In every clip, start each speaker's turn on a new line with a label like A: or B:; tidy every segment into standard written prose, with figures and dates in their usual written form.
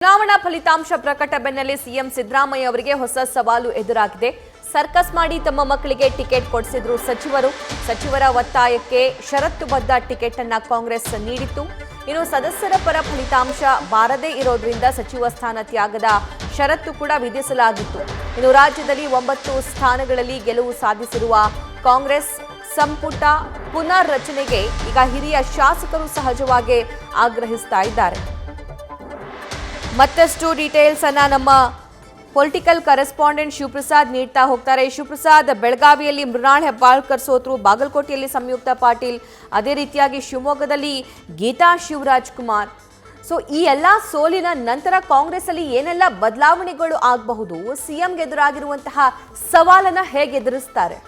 A: ಚುನಾವಣಾ ಫಲಿತಾಂಶ ಪ್ರಕಟ ಬೆನ್ನಲ್ಲೇ ಸಿಎಂ ಸಿದ್ದರಾಮಯ್ಯ ಅವರಿಗೆ ಹೊಸ ಸವಾಲು ಎದುರಾಗಿದೆ. ಸರ್ಕಸ್ ಮಾಡಿ ತಮ್ಮ ಮಕ್ಕಳಿಗೆ ಟಿಕೆಟ್ ಕೊಡಿಸಿದ್ರು ಸಚಿವರ ಒತ್ತಾಯಕ್ಕೆ ಷರತ್ತುಬದ್ಧ ಟಿಕೆಟ್ ಅನ್ನ ಕಾಂಗ್ರೆಸ್ ನೀಡಿತ್ತು. ಇನ್ನು ಸದಸ್ಯರ ಪರ ಫಲಿತಾಂಶ ಬಾರದೇ ಇರೋದ್ರಿಂದ ಸಚಿವ ಸ್ಥಾನ ತ್ಯಾಗದ ಷರತ್ತು ಕೂಡ ವಿಧಿಸಲಾಗಿತ್ತು. ಇನ್ನು ರಾಜ್ಯದಲ್ಲಿ 9 ಸ್ಥಾನಗಳಲ್ಲಿ ಗೆಲುವು ಸಾಧಿಸಿರುವ ಕಾಂಗ್ರೆಸ್ ಸಂಪುಟ ಪುನರ್ ರಚನೆಗೆ ಈಗ ಹಿರಿಯ ಶಾಸಕರು ಸಹಜವಾಗಿ ಆಗ್ರಹಿಸ್ತಾ ಇದ್ದಾರೆ. ಮತ್ತಷ್ಟು ಡೀಟೇಲ್ಸ್ ಅನ್ನ ನಮ್ಮ ಪೊಲಿಟಿಕಲ್ ಕರೆಸ್ಪಾಂಡೆಂಟ್ ಶಿವಪ್ರಸಾದ್ ನೀಡ್ತಾ ಹೋಗ್ತಾರೆ. ಶಿವಪ್ರಸಾದ್, ಬೆಳಗಾವಿಯಲ್ಲಿ ಮೃಣಾಲ್ ಹೆಬ್ಬಾಳ್ಕರ್ ಸೋತರು, ಬಾಗಲಕೋಟೆಯಲ್ಲಿ ಸಂಯುಕ್ತ ಪಾಟೀಲ್, ಅದೇ ರೀತಿಯಾಗಿ ಶಿವಮೊಗ್ಗದಲ್ಲಿ ಗೀತಾ ಶಿವರಾಜ್ ಕುಮಾರ್. ಸೊ ಈ ಎಲ್ಲ ಸೋಲಿನ ನಂತರ ಕಾಂಗ್ರೆಸ್ ಅಲ್ಲಿ ಏನೆಲ್ಲ ಬದಲಾವಣೆಗಳು ಆಗಬಹುದು? ಸಿಎಂಗೆ ಎದುರಾಗಿರುವಂತಹ ಸವಾಲನ್ನ ಹೇಗೆ ಎದುರಿಸ್ತಾರೆ?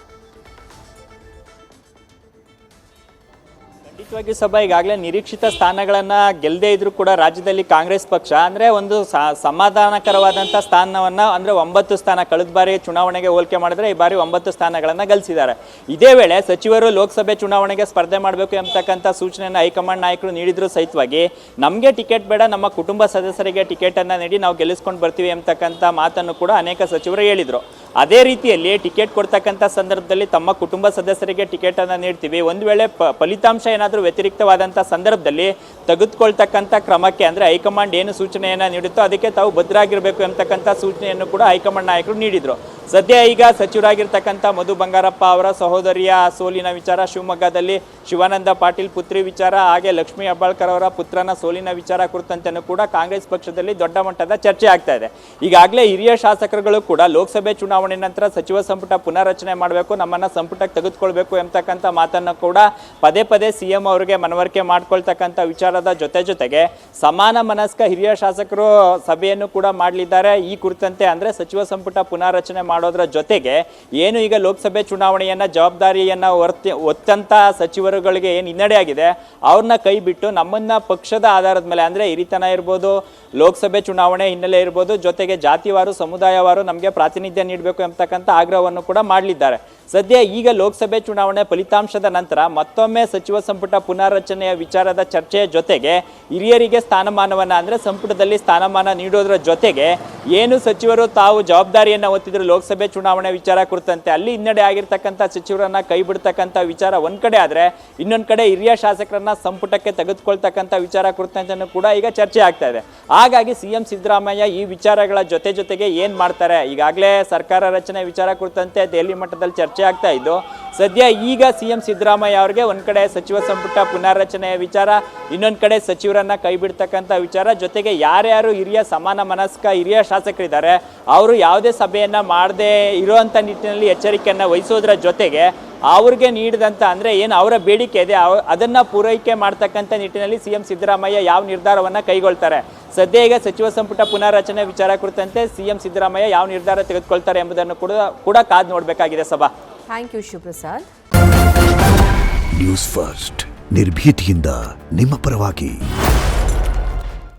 B: ಖಂಡಿತವಾಗಿ ಸಭಾ ಈಗಾಗಲೇ ನಿರೀಕ್ಷಿತ ಸ್ಥಾನಗಳನ್ನು ಗೆಲ್ಲದೇ ಇದ್ರೂ ಕೂಡ ರಾಜ್ಯದಲ್ಲಿ ಕಾಂಗ್ರೆಸ್ ಪಕ್ಷ ಅಂದರೆ ಒಂದು ಸಮಾಧಾನಕರವಾದಂಥ ಸ್ಥಾನವನ್ನು ಅಂದರೆ 9 ಸ್ಥಾನ ಕಳೆದ ಬಾರಿ ಚುನಾವಣೆಗೆ ಹೋಲಿಕೆ ಮಾಡಿದ್ರೆ ಈ ಬಾರಿ 9 ಸ್ಥಾನಗಳನ್ನು ಗಳಿಸಿದ್ದಾರೆ. ಇದೇ ವೇಳೆ ಸಚಿವರು ಲೋಕಸಭೆ ಚುನಾವಣೆಗೆ ಸ್ಪರ್ಧೆ ಮಾಡಬೇಕು ಎಂಬತಕ್ಕಂಥ ಸೂಚನೆಯನ್ನು ಹೈಕಮಾಂಡ್ ನಾಯಕರು ನೀಡಿದ್ರು ಸಹಿತವಾಗಿ ನಮಗೆ ಟಿಕೆಟ್ ಬೇಡ, ನಮ್ಮ ಕುಟುಂಬ ಸದಸ್ಯರಿಗೆ ಟಿಕೆಟನ್ನು ನೀಡಿ ನಾವು ಗೆಲ್ಲಿಸ್ಕೊಂಡು ಬರ್ತೀವಿ ಎಂಬತಕ್ಕಂಥ ಮಾತನ್ನು ಕೂಡ ಅನೇಕ ಸಚಿವರು ಹೇಳಿದರು. ಅದೇ ರೀತಿಯಲ್ಲಿ ಟಿಕೆಟ್ ಕೊಡ್ತಕ್ಕಂಥ ಸಂದರ್ಭದಲ್ಲಿ ತಮ್ಮ ಕುಟುಂಬ ಸದಸ್ಯರಿಗೆ ಟಿಕೆಟನ್ನು ನೀಡ್ತೀವಿ, ಒಂದು ವೇಳೆ ಫಲಿತಾಂಶ ಏನಾದರೂ ವ್ಯತಿರಿಕ್ತವಾದಂಥ ಸಂದರ್ಭದಲ್ಲಿ ತೆಗೆದುಕೊಳ್ತಕ್ಕಂಥ ಕ್ರಮಕ್ಕೆ ಅಂದರೆ ಹೈಕಮಾಂಡ್ ಏನು ಸೂಚನೆಯನ್ನು ನೀಡುತ್ತೋ ಅದಕ್ಕೆ ತಾವು ಭದ್ರಾಗಿರಬೇಕು ಎಂಬತಕ್ಕಂಥ ಸೂಚನೆಯನ್ನು ಕೂಡ ಹೈಕಮಾಂಡ್ ನಾಯಕರು ನೀಡಿದರು. ಸದ್ಯ ಈಗ ಸಚಿವರಾಗಿರ್ತಕ್ಕಂಥ ಮಧು ಬಂಗಾರಪ್ಪ ಅವರ ಸಹೋದರಿಯ ಸೋಲಿನ ವಿಚಾರ, ಶಿವಮೊಗ್ಗದಲ್ಲಿ ಶಿವಾನಂದ ಪಾಟೀಲ್ ಪುತ್ರಿ ವಿಚಾರ, ಹಾಗೆ ಲಕ್ಷ್ಮೀ ಹೆಬ್ಬಾಳ್ಕರ್ ಅವರ ಪುತ್ರನ ಸೋಲಿನ ವಿಚಾರ ಕುರಿತಂತೆಯೂ ಕೂಡ ಕಾಂಗ್ರೆಸ್ ಪಕ್ಷದಲ್ಲಿ ದೊಡ್ಡ ಮಟ್ಟದ ಚರ್ಚೆ ಆಗ್ತಾ ಇದೆ. ಈಗಾಗಲೇ ಹಿರಿಯ ಶಾಸಕರುಗಳು ಕೂಡ ಲೋಕಸಭೆ ಚುನಾವಣೆ ನಂತರ ಸಚಿವ ಸಂಪುಟ ಪುನರ್ರಚನೆ ಮಾಡಬೇಕು, ನಮ್ಮನ್ನು ಸಂಪುಟಕ್ಕೆ ತೆಗೆದುಕೊಳ್ಬೇಕು ಎಂಬತಕ್ಕಂಥ ಮಾತನ್ನು ಕೂಡ ಪದೇ ಪದೇ ಸಿಎಂ ಅವರಿಗೆ ಮನವರಿಕೆ ಮಾಡ್ಕೊಳ್ತಕ್ಕಂಥ ವಿಚಾರದ ಜೊತೆಗೆ ಸಮಾನ ಮನಸ್ಕ ಹಿರಿಯ ಶಾಸಕರು ಸಭೆಯನ್ನು ಕೂಡ ಮಾಡಲಿದ್ದಾರೆ. ಈ ಕುರಿತಂತೆ ಅಂದರೆ ಸಚಿವ ಸಂಪುಟ ಪುನರ್ರಚನೆ ಮಾಡೋದ್ರ ಜೊತೆಗೆ ಏನು ಈಗ ಲೋಕಸಭೆ ಚುನಾವಣೆಯನ್ನ ಜವಾಬ್ದಾರಿಯನ್ನ ಹೊತ್ತಂತ ಸಚಿವರುಗಳಿಗೆ ಏನು ಹಿನ್ನಡೆ ಆಗಿದೆ ಅವ್ರನ್ನ ಕೈ ಬಿಟ್ಟು ನಮ್ಮನ್ನ ಪಕ್ಷದ ಆಧಾರದ ಮೇಲೆ ಅಂದರೆ ಹಿರಿತನ ಇರ್ಬೋದು, ಲೋಕಸಭೆ ಚುನಾವಣೆ ಹಿನ್ನೆಲೆ ಇರ್ಬೋದು, ಜೊತೆಗೆ ಜಾತಿವಾರು ಸಮುದಾಯವಾರು ನಮಗೆ ಪ್ರಾತಿನಿಧ್ಯ ನೀಡಬೇಕು ಎಂಬತಕ್ಕಂಥ ಆಗ್ರಹವನ್ನು ಕೂಡ ಮಾಡಲಿದ್ದಾರೆ. ಸದ್ಯ ಈಗ ಲೋಕಸಭೆ ಚುನಾವಣೆ ಫಲಿತಾಂಶದ ನಂತರ ಮತ್ತೊಮ್ಮೆ ಸಚಿವ ಸಂಪುಟ ಪುನರ್ರಚನೆಯ ವಿಚಾರದ ಚರ್ಚೆಯ ಜೊತೆಗೆ ಹಿರಿಯರಿಗೆ ಸ್ಥಾನಮಾನವನ್ನು ಅಂದರೆ ಸಂಪುಟದಲ್ಲಿ ಸ್ಥಾನಮಾನ ನೀಡೋದ್ರ ಜೊತೆಗೆ ಏನು ಸಚಿವರು ತಾವು ಜವಾಬ್ದಾರಿಯನ್ನು ಹೊತ್ತಿದ್ರು ಲೋಕಸಭೆ ಚುನಾವಣೆ ವಿಚಾರ ಕುರಿತಂತೆ ಅಲ್ಲಿ ಹಿನ್ನಡೆ ಆಗಿರ್ತಕ್ಕಂಥ ಸಚಿವರನ್ನ ಕೈ ಬಿಡ್ತಕ್ಕಂಥ ವಿಚಾರ ಒಂದ್ ಕಡೆ ಆದರೆ ಇನ್ನೊಂದು ಕಡೆ ಹಿರಿಯ ಶಾಸಕರನ್ನ ಸಂಪುಟಕ್ಕೆ ತೆಗೆದುಕೊಳ್ತಕ್ಕಂಥ ವಿಚಾರ ಕುರಿತಂತೆ ಕೂಡ ಈಗ ಚರ್ಚೆ ಆಗ್ತಾ ಇದೆ. ಹಾಗಾಗಿ ಸಿಎಂ ಸಿದ್ದರಾಮಯ್ಯ ಈ ವಿಚಾರಗಳ ಜೊತೆಗೆ ಏನು ಮಾಡ್ತಾರೆ, ಈಗಾಗಲೇ ಸರ್ಕಾರ ರಚನೆ ವಿಚಾರ ಕುರಿತಂತೆ ದೆಹಲಿ ಮಟ್ಟದಲ್ಲಿ ಚರ್ಚೆ ಆಗ್ತಾ ಇದ್ದು ಸದ್ಯ ಈಗ ಸಿಎಂ ಸಿದ್ದರಾಮಯ್ಯ ಅವರಿಗೆ ಒಂದ್ ಕಡೆ ಸಚಿವ ಸಂಪುಟ ಪುನರ್ರಚನೆಯ ವಿಚಾರ, ಇನ್ನೊಂದು ಕಡೆ ಸಚಿವರನ್ನ ಕೈ ಬಿಡ್ತಕ್ಕಂಥ ವಿಚಾರ, ಜೊತೆಗೆ ಯಾರ್ಯಾರು ಹಿರಿಯ ಸಮಾನ ಮನಸ್ಕ ಹಿರಿಯ ಶಾಸಕರಿದ್ದಾರೆ ಅವರು ಯಾವುದೇ ಸಭೆಯನ್ನ ಮಾಡದೆ ಇರುವಂಥ ನಿಟ್ಟಿನಲ್ಲಿ ಎಚ್ಚರಿಕೆಯನ್ನು ವಹಿಸೋದ್ರ ಜೊತೆಗೆ ಅವ್ರಿಗೆ ನೀಡಿದಂಥ ಅಂದರೆ ಏನು ಅವರ ಬೇಡಿಕೆ ಇದೆ ಅದನ್ನು ಪೂರೈಕೆ ಮಾಡ್ತಕ್ಕಂಥ ನಿಟ್ಟಿನಲ್ಲಿ ಸಿಎಂ ಸಿದ್ದರಾಮಯ್ಯ ಯಾವ ನಿರ್ಧಾರವನ್ನು ಕೈಗೊಳ್ತಾರೆ. ಸದ್ಯ ಈಗ ಸಚಿವ ಸಂಪುಟ ಪುನರ್ರಚನೆ ವಿಚಾರ ಕುರಿತಂತೆ ಸಿಎಂ ಸಿದ್ದರಾಮಯ್ಯ ಯಾವ ನಿರ್ಧಾರ ತೆಗೆದುಕೊಳ್ತಾರೆ ಎಂಬುದನ್ನು ಕೂಡ ಕಾದು ನೋಡಬೇಕಾಗಿದೆ. ಸಭಾ,
A: thank you Shivaprasad.
C: News first ನಿರ್ಭೀತಿಯಿಂದ ನಿಮ್ಮ ಪರವಾಗಿ.